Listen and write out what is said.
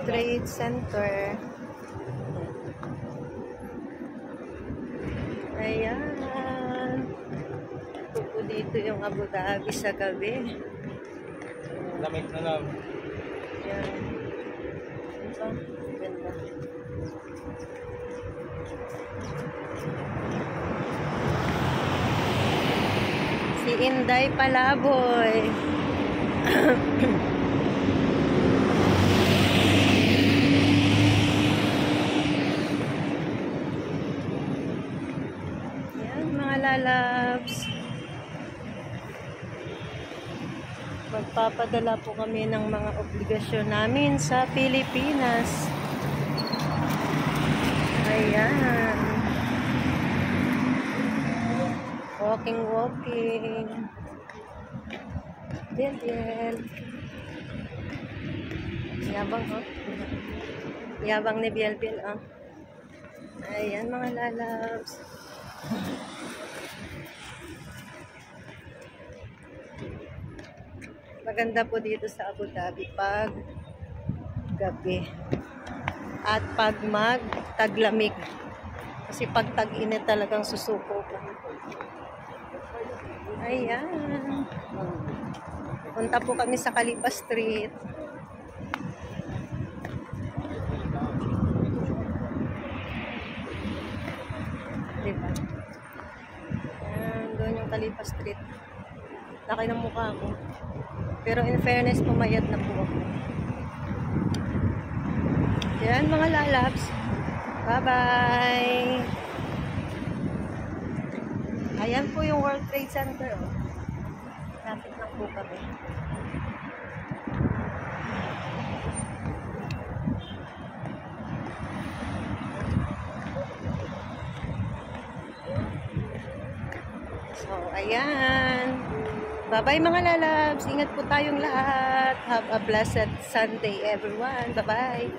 Trade Center. Ayan. Ito po dito yung Abu Dhabi sa gabi. Lamig na lang. Ayan. Ito. Ganda. Si Inday Palaboy. Yan mga lalabs. Magpapadala po kami ng mga obligasyon namin sa Pilipinas. Ayan. Walking. Biel. Yabang, oh. Yabang ni Biel, oh. Ayan, mga lalabs. Maganda po dito sa Abu Dhabi pag gabi. At pag taglamig. Kasi pag tag-init talagang susuko po. Ayan. Punta po kami sa Khalifa Street. Diba? Ayan, doon yung Khalifa Street. Laki ng mukha ko. Pero in fairness, pumayat na po ako. Ayan mga lalabs. Bye-bye! Ayan po yung World Trade Center. Oh. Lapit lang po kami. So, ayan. Bye-bye mga lalabs. Ingat po tayong lahat. Have a blessed Sunday everyone. Bye-bye.